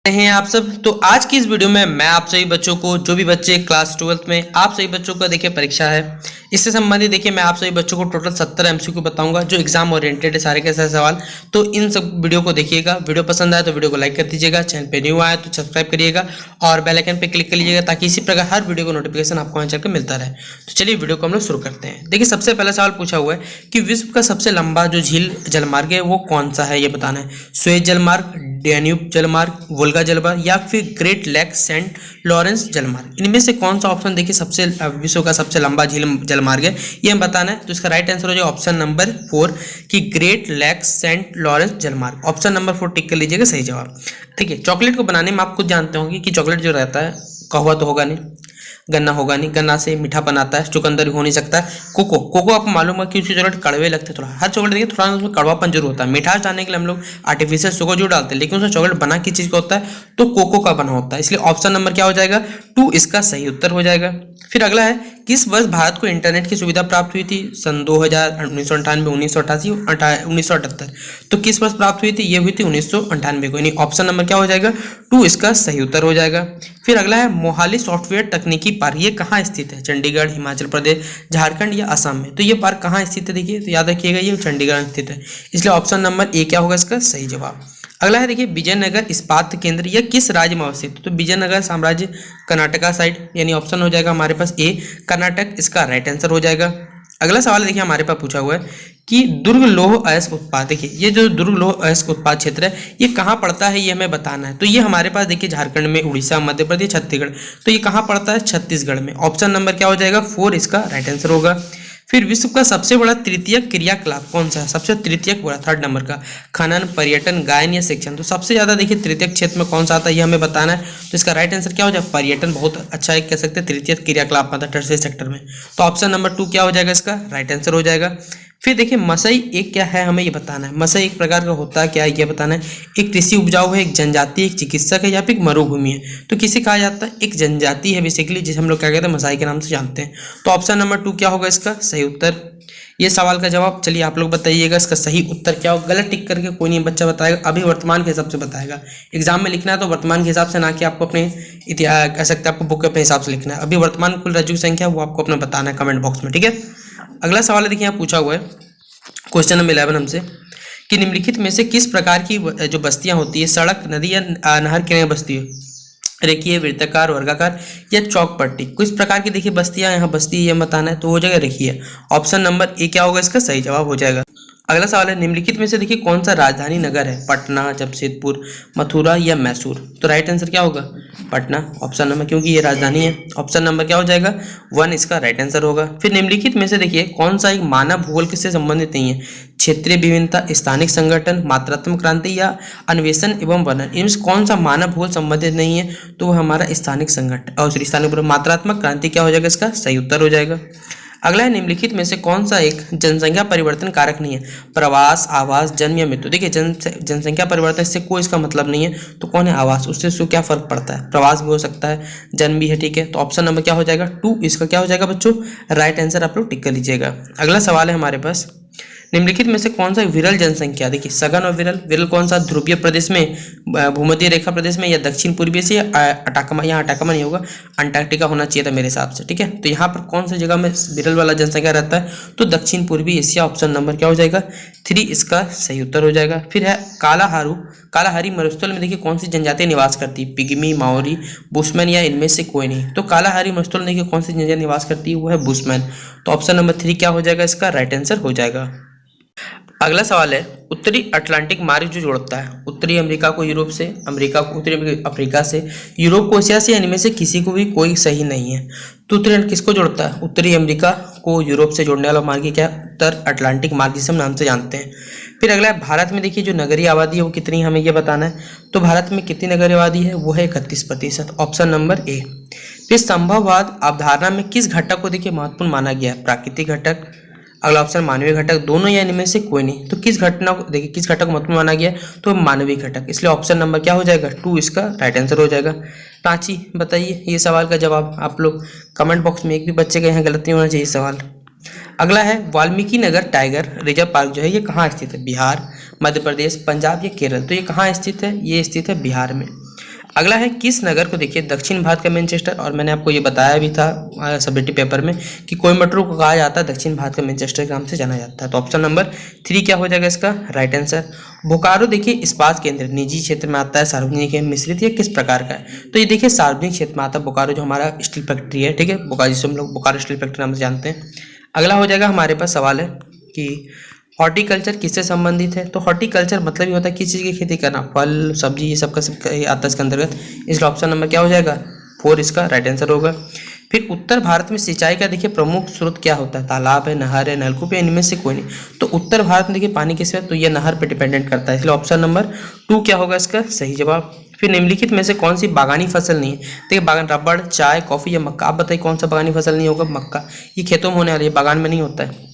हैं आप सब। तो आज की इस वीडियो में मैं आप सभी बच्चों को, जो भी बच्चे क्लास 12th में, आप सभी बच्चों का देखिए परीक्षा है, इससे संबंधित देखिए मैं आप सभी बच्चों को टोटल 70 एमसीक्यू बताऊंगा जो एग्जाम ओरिएंटेड है, सारे के सारे सवाल। तो इन सब वीडियो को देखिएगा, वीडियो पसंद आए तो वीडियो को लाइक कर दीजिएगा, चैनल पे न्यू आए तो सब्सक्राइब करिएगा और बेल आइकन पे क्लिक कर लीजिएगा ताकि इसी प्रकार हर वीडियो को नोटिफिकेशन आपको वहाँ चलकर मिलता रहे। तो चलिए वीडियो को हम लोग शुरू करते हैं। देखिए सबसे पहला सवाल पूछा हुआ है कि विश्व का सबसे लंबा जो झील जलमार्ग है वो कौन सा है, ये बताना है। सुएज जलमार्ग, डैन्यूब जलमार्ग, वोल्गा जलमार्ग या फिर ग्रेट लेक सेंट लॉरेंस जलमार्ग। इनमें से कौन सा ऑप्शन देखिए सबसे विश्व का सबसे लंबा झील जलमार्ग है, ये हमें बताना है। तो इसका राइट आंसर हो जाएगा ऑप्शन नंबर 4 कि ग्रेट लेक सेंट लॉरेंस जलमार्ग। ऑप्शन नंबर 4 टिक कर लीजिएगा, सही जवाब। देखिए चॉकलेट को बनाने में आप खुद जानते होंगे कि चॉकलेट जो रहता है कहवा तो होगा नहीं, गन्ना होगा नहीं, गन्ना से मीठा बनाता है, चुकंदर हो नहीं सकता। कोको आपको मालूम है कि उसके चॉकलेट कड़वे लगते हैं थोड़ा, हर चॉकलेट देखिए थोड़ा उसमें कड़वापन जरूर होता है। मिठास डालने के लिए हम लोग आर्टिफिशियल शुगर जो डालते हैं, लेकिन उसमें चॉकलेट बना किस चीज़ का होता है, तो कोको का बना होता है। इसलिए ऑप्शन नंबर क्या हो जाएगा, 2 इसका सही उत्तर हो जाएगा। फिर अगला है, किस वर्ष भारत को इंटरनेट की सुविधा प्राप्त हुई थी? सन 2000, 1998, 1988, 1978। तो किस वर्ष प्राप्त हुई थी? ये हुई थी 1998 को, यानी ऑप्शन नंबर क्या हो जाएगा, 2 इसका सही उत्तर हो जाएगा। फिर अगला है, मोहाली सॉफ्टवेयर तकनीकी पार्क, ये कहाँ स्थित है? चंडीगढ़, हिमाचल प्रदेश, झारखंड या असम में? तो ये पार्क कहाँ स्थित है? देखिए तो याद रखिएगा ये चंडीगढ़ स्थित है, इसलिए ऑप्शन नंबर ए क्या होगा इसका सही जवाब। अगला है देखिए, विजयनगर इस्पात केंद्र यह किस राज्य में अवस्थित? तो विजयनगर साम्राज्य कर्नाटका साइड, यानी ऑप्शन हो जाएगा हमारे पास ए कर्नाटक, इसका राइट आंसर हो जाएगा। अगला सवाल देखिए हमारे पास पूछा हुआ है कि दुर्ग लौह अयस्क उत्पाद, देखिए ये जो दुर्ग लौह अयस्क उत्पाद क्षेत्र है ये कहाँ पड़ता है, ये हमें बताना है। तो ये हमारे पास देखिए झारखंड में, उड़ीसा, मध्य प्रदेश, छत्तीसगढ़। तो ये कहाँ पड़ता है? छत्तीसगढ़ में। ऑप्शन नंबर क्या हो जाएगा 4 इसका राइट आंसर होगा। फिर विश्व का सबसे बड़ा तृतीयक क्रियाकलाप कौन सा है? सबसे तृतीयक बड़ा, 3rd नंबर का, खनन, पर्यटन, गायन या शिक्षण। तो सबसे ज्यादा देखिए तृतीयक क्षेत्र में कौन सा आता है ये हमें बताना है। तो इसका राइट आंसर क्या हो जाएगा, पर्यटन। बहुत अच्छा है, कह सकते हैं तृतीयक क्रियाकलाप आता है टर्शियरी सेक्टर में। तो ऑप्शन नंबर 2 क्या हो जाएगा इसका राइट आंसर हो जाएगा। फिर देखिए मसई एक क्या है, हमें ये बताना है। मसई एक प्रकार का होता है, क्या है ये बताना है। एक कृषि उपजाऊ है, एक जनजाति, एक चिकित्सक है या फिर एक मरुभूमि है? तो किसे कहा जाता है? एक जनजाति है बेसिकली, जिसे हम लोग क्या कहते हैं, मसाई के नाम से जानते हैं। तो ऑप्शन नंबर 2 क्या होगा इसका सही उत्तर। ये सवाल का जवाब चलिए आप लोग बताइएगा, इसका सही उत्तर क्या होगा। गलत टिक करके कोई नहीं बच्चा बताएगा, अभी वर्तमान के हिसाब से बताएगा। एग्जाम में लिखना है तो वर्तमान के हिसाब से, ना कि आपको अपने इतिहास कह सकते हैं आपको बुक के अपने हिसाब से लिखना है। अभी वर्तमान कुल रज्जु संख्या वो आपको अपना बताना है कमेंट बॉक्स में, ठीक है। अगला सवाल है देखिए यहाँ पूछा हुआ है क्वेश्चन नंबर 11 हमसे कि निम्नलिखित में से किस प्रकार की जो बस्तियां होती है, सड़क, नदी या नहर किनारे बस्ती है? रेखीय, वृत्ताकार, वर्गाकार या चौक पट्टी? किस प्रकार की देखिए बस्तियां यहाँ बस्ती ये बताना है। तो हो जाएगा रेखीय। ऑप्शन नंबर ए क्या होगा इसका सही जवाब हो जाएगा। अगला सवाल है, निम्नलिखित में से देखिए कौन सा राजधानी नगर है? पटना, जमशेदपुर, मथुरा या मैसूर? तो राइट आंसर क्या होगा पटना, ऑप्शन नंबर, क्योंकि ये राजधानी है। ऑप्शन नंबर क्या हो जाएगा 1 इसका राइट आंसर होगा। फिर निम्नलिखित में से देखिए कौन सा एक मानव भूगोल से संबंधित नहीं है? क्षेत्रीय विभिन्नता, स्थानिक संगठन, मात्रात्मक क्रांति या अन्वेषण एवं वर्णन? इनमें से कौन सा मानव भूगोल संबंधित नहीं है? तो वो हमारा स्थानिक संगठन और स्थानिक मात्रात्मक क्रांति क्या हो जाएगा इसका सही उत्तर हो जाएगा। अगला है, निम्नलिखित में से कौन सा एक जनसंख्या परिवर्तन कारक नहीं है? प्रवास, आवास, जन्म या मृत्यु? देखिए जनसंख्या परिवर्तन से कोई इसका मतलब नहीं है, तो कौन है आवास, उससे क्या फर्क पड़ता है? प्रवास भी हो सकता है, जन्म भी है, ठीक है। तो ऑप्शन नंबर क्या हो जाएगा 2 इसका क्या हो जाएगा बच्चों राइट आंसर आप लोग टिक कर लीजिएगा। अगला सवाल है हमारे पास, निम्नलिखित में से कौन सा विरल जनसंख्या, देखिए सघन और विरल, विरल कौन सा? ध्रुवीय प्रदेश में, भूमध्य रेखा प्रदेश में या दक्षिण पूर्वी एशिया या अटाकामा? यहाँ अटाकामा नहीं होगा, अंटार्कटिका होना चाहिए था मेरे हिसाब से, ठीक है। तो यहाँ पर कौन सी जगह में विरल वाला जनसंख्या रहता है? तो दक्षिण पूर्वी एशिया। ऑप्शन नंबर क्या हो जाएगा 3 इसका सही उत्तर हो जाएगा। फिर है कालाहारी मरुस्थल में देखिए कौन सी जनजाति निवास करती है? पिग्मी, माओरी, बुशमैन या इनमें से कोई नहीं? तो कालाहारी मरुस्थल में देखिए कौन सी जनजाति निवास करती है? वो है बुशमैन। तो ऑप्शन नंबर 3 क्या हो जाएगा इसका राइट आंसर हो जाएगा। अगला सवाल है, उत्तरी अटलांटिक मार्ग जो जोड़ता है उत्तरी अमेरिका को यूरोप से, अमेरिका को उत्तरी अफ्रीका से, यूरोप को एशिया से, इनमें से किसी को भी कोई सही नहीं है। तो उत्तरी किसको जोड़ता है? उत्तरी अमेरिका को यूरोप से जोड़ने वाला मार्ग क्या है? उत्तर अटलांटिक मार्ग, जिसे हम नाम से जानते हैं। फिर अगला है, भारत में देखिए जो नगरीय आबादी है वो कितनी, हमें ये बताना है। तो भारत में कितनी नगरीय आबादी है? वो है 31%, ऑप्शन नंबर ए। फिर संभववाद अवधारणा में किस घटक को देखिए महत्वपूर्ण माना गया है? प्राकृतिक घटक, अगला ऑप्शन मानवीय घटक, दोनों या इनमें से कोई नहीं? तो किस घटना को देखिए किस घटक को महत्वपूर्ण माना गया? तो मानवीय घटक, इसलिए ऑप्शन नंबर क्या हो जाएगा 2 इसका राइट आंसर हो जाएगा। रांची बताइए ये सवाल का जवाब आप लोग कमेंट बॉक्स में, एक भी बच्चे का यहाँ गलत नहीं होना चाहिए सवाल। अगला है, Valmiki Nagar tiger reserve park जो है ये कहाँ स्थित है? बिहार, मध्य प्रदेश, पंजाब या केरल? तो ये कहाँ स्थित है? ये स्थित है बिहार में। अगला है किस नगर को देखिए दक्षिण भारत का मैनचेस्टर, और मैंने आपको ये बताया भी था सबमिटिव पेपर में कि कोयम्बटूर को कहा जाता है दक्षिण भारत का मैनचेस्टर के नाम से जाना जाता है। तो ऑप्शन नंबर 3 क्या हो जाएगा इसका राइट आंसर। बोकारो देखिए इस्पात केंद्र निजी क्षेत्र में आता है, सार्वजनिक है, मिश्रित, ये किस प्रकार का है? तो ये देखिए सार्वजनिक क्षेत्र में आता है बोकारो, जो हमारा स्टील फैक्ट्री है, ठीक है, बोकारो जिसे हम लोग बोकारो स्टील फैक्ट्री नाम से जानते हैं। अगला हो जाएगा हमारे पास सवाल है कि हॉर्टिकल्चर किससे संबंधित है? तो हॉर्टिकल्चर मतलब ये होता है किस चीज़ की खेती करना, फल सब्जी ये सब का आता है इसके अंतर्गत, इसलिए ऑप्शन नंबर क्या हो जाएगा 4 इसका राइट आंसर होगा। फिर उत्तर भारत में सिंचाई का देखिए प्रमुख स्रोत क्या होता है? तालाब है, नहर है, नलकूप है, इनमें से कोई नहीं। तो उत्तर भारत में देखिए पानी किस पे, तो ये नहर पे डिपेंडेंट करता है, इसलिए ऑप्शन नंबर 2 क्या होगा इसका सही जवाब। फिर निम्नलिखित में से कौन सी बागानी फसल नहीं है? देखिए बागान रबड़, चाय, कॉफी या मक्का, आप बताइए कौन सा बागानी फसल नहीं होगा? मक्का, ये खेतों में होने वाली है, बागान में नहीं होता है।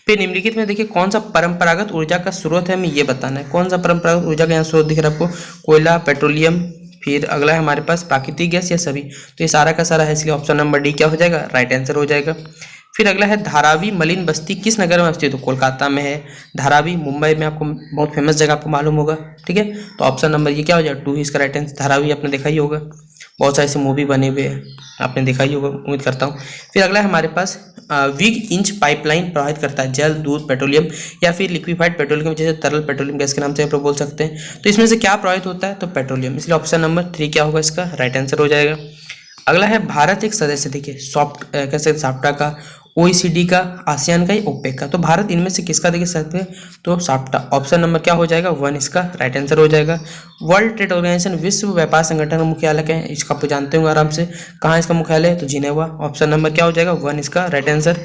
फिर निम्नलिखित में देखिए कौन सा परंपरागत ऊर्जा का स्रोत है, हमें ये बताना है। कौन सा परंपरागत ऊर्जा का यहाँ स्रोत दिख रहा है आपको? कोयला, पेट्रोलियम, फिर अगला है हमारे पास प्राकृतिक गैस या सभी। तो ये सारा का सारा है, इसलिए ऑप्शन नंबर डी क्या हो जाएगा राइट आंसर हो जाएगा। फिर अगला है धारावी मलिन बस्ती किस नगर में स्थित? तो कोलकाता में है। धारावी मुंबई में, आपको बहुत फेमस जगह आपको मालूम होगा, ठीक है। तो ऑप्शन नंबर ये क्या हो जाएगा 2 इसका राइट आंसर। धारावी आपने देखा ही होगा, बहुत सारे ऐसे मूवी बने हुए हैं, आपने देखा ही होगा उम्मीद करता हूँ। फिर अगला है हमारे पास विग इंच पाइपलाइन प्रभावित करता है जल, दूध, पेट्रोलियम या फिर लिक्विफाइड पेट्रोलियम, जैसे तरल पेट्रोलियम गैस के नाम से आप लोग बोल सकते हैं। तो इसमें से क्या प्रभावित होता है? तो पेट्रोलियम, इसलिए ऑप्शन नंबर 3 क्या होगा इसका राइट आंसर हो जाएगा। अगला है भारत एक सदस्य देखिए कैसे साप्टा का, OECD का, आसियान का या ओपेक का। तो भारत इनमें से किसका देखिए सदस्य है? तो साप्टा, ऑप्शन नंबर क्या हो जाएगा 1 इसका राइट आंसर हो जाएगा। वर्ल्ड ट्रेड ऑर्गेनाइजेशन विश्व व्यापार संगठन का मुख्यालय क्या है? इसका आप जानते होंगे आराम से, कहाँ इसका मुख्यालय है? तो जिनेवा, ऑप्शन नंबर क्या हो जाएगा 1 इसका राइट आंसर।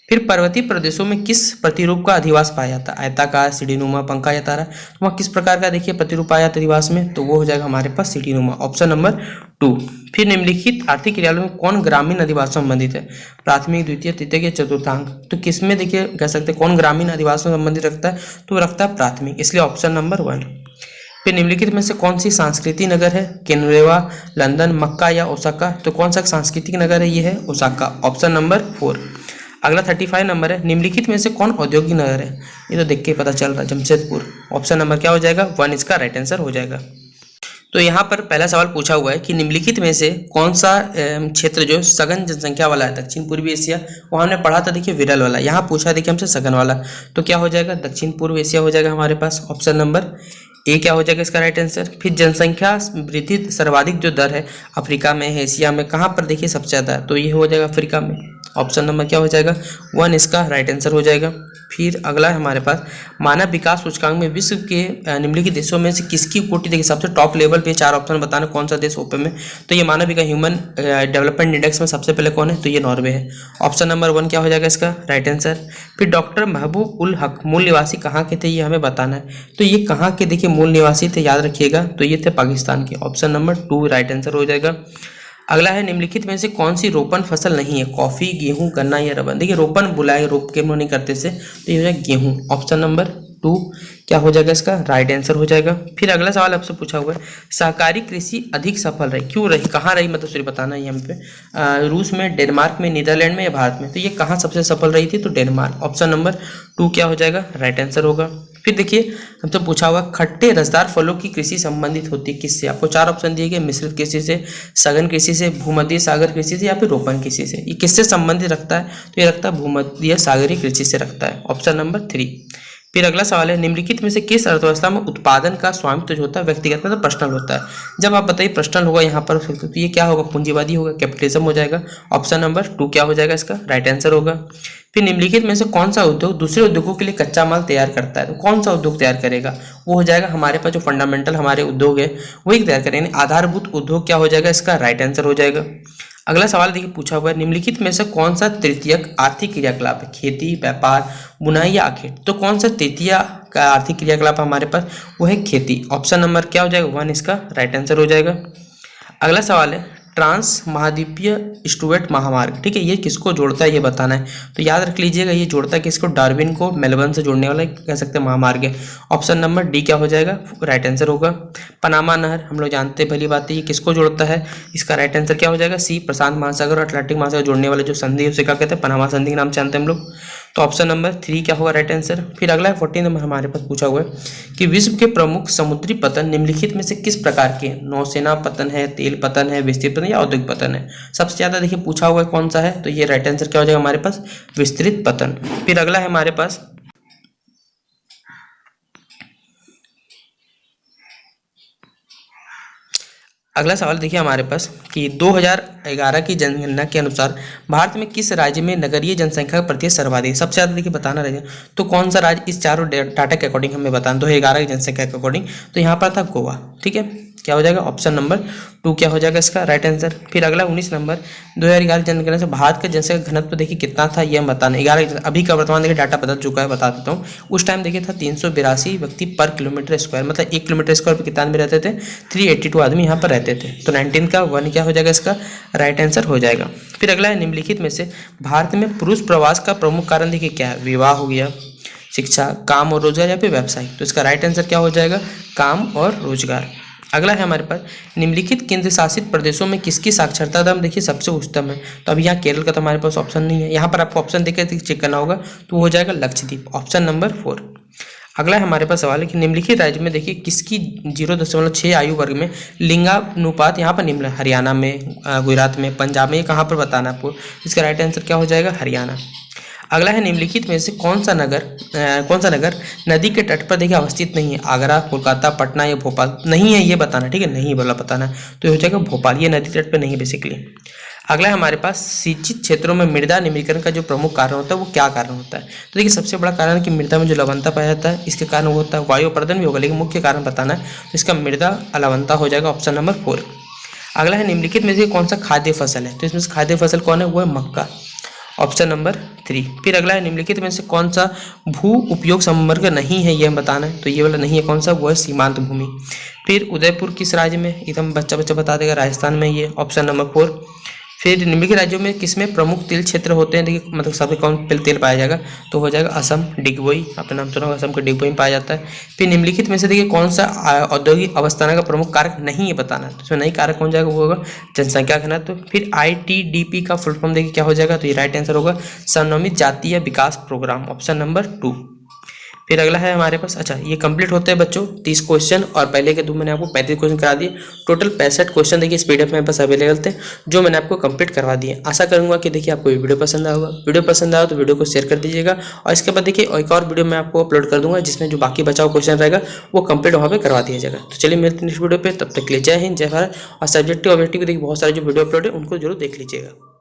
फिर पर्वतीय प्रदेशों में किस प्रतिरूप का अधिवास पाया जाता है? आयताकार, सीढ़ीनुमा, पंखा या तारा। तो वहाँ किस प्रकार का देखिए प्रतिरूप पाया जाता है अधिवास में? तो वो हो जाएगा हमारे पास सीढ़ीनुमा, ऑप्शन नंबर 2। फिर निम्नलिखित आर्थिक क्रियाओं में कौन ग्रामीण अधिवास से संबंधित है? प्राथमिक, द्वितीय, तृतीय या चतुर्थांक। तो किसमें देखिए कह सकते हैं कौन ग्रामीण अधिवास से संबंधित रखता है? तो वो रखता है प्राथमिक, इसलिए ऑप्शन नंबर 1। फिर निम्नलिखित में से कौन सी सांस्कृतिक नगर है? केनरेवा, लंदन, मक्का या ओसाका। तो कौन सा सांस्कृतिक नगर है? ये है ओसाका, ऑप्शन नंबर 4। अगला 35 नंबर है निम्नलिखित में से कौन औद्योगिक नगर है? ये तो देख के पता चल रहा है जमशेदपुर, ऑप्शन नंबर क्या हो जाएगा 1 इसका राइट आंसर हो जाएगा। तो यहाँ पर पहला सवाल पूछा हुआ है कि निम्नलिखित में से कौन सा क्षेत्र जो सघन जनसंख्या वाला है दक्षिण पूर्वी एशिया, वहाँ हमने पढ़ा था देखिए विरल वाला, यहाँ पूछा देखिए हमसे सघन वाला। तो क्या हो जाएगा दक्षिण पूर्व एशिया हो जाएगा हमारे पास, ऑप्शन नंबर ए क्या हो जाएगा इसका राइट आंसर। फिर जनसंख्या वृद्धि सर्वाधिक जो दर है अफ्रीका में है, एशिया में, कहाँ पर देखिए सबसे ज़्यादा है? तो ये हो जाएगा अफ्रीका में, ऑप्शन नंबर क्या हो जाएगा 1 इसका राइट आंसर हो जाएगा। फिर अगला है हमारे पास मानव विकास सूचकांक में विश्व के निम्नलिखित देशों में से किसकी कोटि देखिए सबसे टॉप लेवल पे 4 ऑप्शन बताना कौन सा देश ओपन में। तो ये मानव विकास ह्यूमन डेवलपमेंट इंडेक्स में सबसे पहले कौन है? तो ये नॉर्वे है, ऑप्शन नंबर 1 क्या हो जाएगा इसका राइट आंसर। फिर डॉक्टर महबूब उल हक मूल निवासी कहाँ के थे? ये हमें बताना है। तो ये कहाँ के देखिए मूल निवासी थे याद रखिएगा, तो ये थे पाकिस्तान के, ऑप्शन नंबर 2 राइट आंसर हो जाएगा। अगला है निम्नलिखित में से कौन सी रोपण फसल नहीं है? कॉफी, गेहूं, गन्ना या रबर। देखिए रोपण बुलाए रोप के नहीं करते से, तो ये हो जाएगा गेहूं, ऑप्शन नंबर 2 क्या हो जाएगा इसका राइट आंसर हो जाएगा। फिर अगला सवाल आपसे पूछा हुआ है सहकारी कृषि अधिक सफल रही, क्यों रही, कहाँ रही, मतलब सिर्फ बताना है यहाँ पे। रूस में, डेनमार्क में, नीदरलैंड में या भारत में। तो ये कहाँ सबसे सफल रही थी? तो डेनमार्क, ऑप्शन नंबर 2 क्या हो जाएगा राइट आंसर होगा। फिर देखिए हमसे पूछा हुआ खट्टे रसदार फलों की कृषि संबंधित होती है किससे? आपको 4 ऑप्शन दिए गए, मिश्रित कृषि से, सघन कृषि से, भूमध्य सागर कृषि से या फिर रोपण कृषि से। ये किससे संबंधित रखता है? तो ये रखता है भूमध्य सागरीय कृषि से रखता है, ऑप्शन नंबर 3। फिर अगला सवाल है निम्नलिखित में से किस अर्थव्यवस्था में उत्पादन का स्वामित्व जो होता है व्यक्तिगत मतलब पर्सनल होता है? जब आप बताइए पर्सनल होगा यहाँ पर, तो ये क्या होगा पूंजीवादी होगा, कैपिटलिज्म हो जाएगा, ऑप्शन नंबर 2 क्या हो जाएगा इसका राइट आंसर होगा। फिर निम्नलिखित में से कौन सा उद्योग दूसरे उद्योगों के लिए कच्चा माल तैयार करता है? तो कौन सा उद्योग तैयार करेगा? वो हो जाएगा हमारे पास जो फंडामेंटल हमारे उद्योग है वही तैयार करेंगे, आधारभूत उद्योग क्या हो जाएगा इसका राइट आंसर हो जाएगा। अगला सवाल देखिए पूछा हुआ है निम्नलिखित में से कौन सा तृतीयक आर्थिक क्रियाकलाप है? खेती, व्यापार, बुनाई या आखेट। तो कौन सा तृतीय का आर्थिक क्रियाकलाप हमारे पास? वो है खेती, ऑप्शन नंबर क्या हो जाएगा 1 इसका राइट आंसर हो जाएगा। अगला सवाल है ट्रांस महाद्वीपीय स्टुअर्ट महामार्ग, ठीक है, ये किसको जोड़ता है ये बताना है। तो याद रख लीजिएगा ये जोड़ता है किसको? डार्विन को मेलबर्न से जोड़ने वाला कह सकते हैं महामार्ग है, ऑप्शन नंबर डी क्या हो जाएगा राइट आंसर होगा। पनामा नहर हम लोग जानते हैं भली बात है, ये किसको जोड़ता है? इसका राइट आंसर क्या हो जाएगा सी, प्रशांत महासागर और अटलांटिक महासागर जोड़ने वाले जो संधि है उसे क्या कहते हैं? पनामा संधि के नाम से जानते हैं हम लोग। तो ऑप्शन नंबर 3 क्या होगा राइट आंसर। फिर अगला है 14 नंबर हमारे पास पूछा हुआ है कि विश्व के प्रमुख समुद्री पतन निम्नलिखित में से किस प्रकार के, नौसेना पतन है, तेल पतन है, विस्तृत पतन या औद्योगिक पतन है। सबसे ज्यादा देखिए पूछा हुआ है कौन सा है, तो ये राइट आंसर क्या हो जाएगा हमारे पास, विस्तृत पतन। फिर अगला है हमारे पास अगला सवाल देखिए हमारे पास कि 2011 की जनगणना के अनुसार भारत में किस राज्य में नगरीय जनसंख्या का प्रतिशत सर्वाधिक, सबसे ज़्यादा देखिए बताना रहेगा। तो कौन सा राज्य, इस चारों डाटा के अकॉर्डिंग हमें बताना, 2011 की जनसंख्या के अकॉर्डिंग, तो यहाँ पर था गोवा। ठीक है, क्या हो जाएगा ऑप्शन नंबर 2 क्या हो जाएगा इसका राइट आंसर। फिर अगला 19 नंबर 2011 जनगणना से भारत का जनसंख्या घनत्व देखिए कितना था, यह बताना। 11 अभी का वर्तमान देखिए डाटा बदल चुका है, बता देता हूँ। उस टाइम देखिए था 382 व्यक्ति पर किलोमीटर स्क्वायर, मतलब 1 किलोमीटर स्क्वायर पर कितना आदमी रहते थे, 382 आदमी यहाँ पर रहते थे। तो 19 का 1 क्या हो जाएगा इसका राइट आंसर हो जाएगा। फिर अगला है निम्नलिखित में से भारत में पुरुष प्रवास का प्रमुख कारण देखिए क्या है, विवाह हो गया, शिक्षा, काम और रोजगार या फिर व्यवसाय। तो इसका राइट आंसर क्या हो जाएगा, काम और रोजगार। अगला है हमारे पास निम्नलिखित केंद्र शासित प्रदेशों में किसकी साक्षरता दर देखिए सबसे उच्चतम है। तो अभी यहाँ केरल का तो हमारे पास ऑप्शन नहीं है, यहाँ पर आपको ऑप्शन देकर चेक करना होगा, तो हो जाएगा लक्षद्वीप, ऑप्शन नंबर 4। अगला हमारे पास सवाल है कि निम्नलिखित राज्य में देखिए किसकी 0.6 आयु वर्ग में लिंगानुपात यहाँ पर निम्न, हरियाणा में, गुजरात में, पंजाब में, ये कहाँ पर बताना आपको। इसका राइट आंसर क्या हो जाएगा, हरियाणा। अगला है निम्नलिखित में से कौन सा नगर नदी के तट पर देखिए अवस्थित नहीं है, आगरा, कोलकाता, पटना या भोपाल। नहीं है ये बताना, ठीक है, नहीं बोला बताना, तो ये हो जाएगा भोपाल, ये नदी तट पर नहीं है बेसिकली। अगला है हमारे पास सिंचित क्षेत्रों में मृदा निम्नीकरण का जो प्रमुख कारण होता है वो क्या कारण होता है। तो देखिए सबसे बड़ा कारण कि मृदा में जो लवणता पाया जाता है, इसके कारण वो होता है, वायु प्रदूषण भी होगा, लेकिन मुख्य कारण बताना है, तो इसका मृदा लवणता हो जाएगा, ऑप्शन नंबर 4। अगला है निम्नलिखित में से कौन सा खाद्य फसल है, तो इसमें से खाद्य फसल कौन है, वो है मक्का, ऑप्शन नंबर 3। फिर अगला है निम्नलिखित में से कौन सा भू उपयोग समवर्ग नहीं है, यह बताना है, तो ये वाला नहीं है कौन सा, वो है सीमांत भूमि। फिर उदयपुर किस राज्य में, एकदम बच्चा बता देगा, राजस्थान में, ये ऑप्शन नंबर 4। फिर निम्नलिखित राज्यों में किसमें प्रमुख तेल क्षेत्र होते हैं, देखिए मतलब सबसे कौन तेल पाया जाएगा, तो हो जाएगा असम, डिगबोई, आपने नाम सुना होगा, असम के डिगबोई में पाया जाता है। फिर निम्नलिखित में से देखिए कौन सा औद्योगिक अवस्थाना का प्रमुख कारक नहीं है बताना, तो इसमें नहीं कारक कौन जाएगा, वो होगा जनसंख्या घनत्व। फिर ITDP का फुल फॉर्म देखिए क्या हो जाएगा, तो ये राइट आंसर होगा समन्वित जातीय विकास प्रोग्राम, ऑप्शन नंबर 2। फिर अगला है हमारे पास, अच्छा ये कंप्लीट होते हैं बच्चों 30 क्वेश्चन, और पहले के 2 मैंने आपको 35 क्वेश्चन करा दिए, टोटल 65 क्वेश्चन देखिए इस PDF में पास अवेलेबल थे, जो मैंने आपको कंप्लीट करवा दिए। आशा करूंगा कि देखिए आपको ये वीडियो पसंद आया होगा। वीडियो पसंद आया तो वीडियो को शेयर कर दीजिएगा, और इसके बाद देखिए एक और वीडियो मैं आपको अपलोड कर दूंगा, जिसमें जो बाकी बचा हुआ क्वेश्चन रहेगा वो कंप्लीट वहाँ पर करवा दिया जाएगा। तो चलिए मिलते हैं नेक्स्ट वीडियो पर, तब तक के लिए जय हिंद, जय भारत। और सब्जेक्टिव ऑब्जेक्टिव देखिए बहुत सारे जो वीडियो अपलोड है उनको जरूर देख लीजिएगा।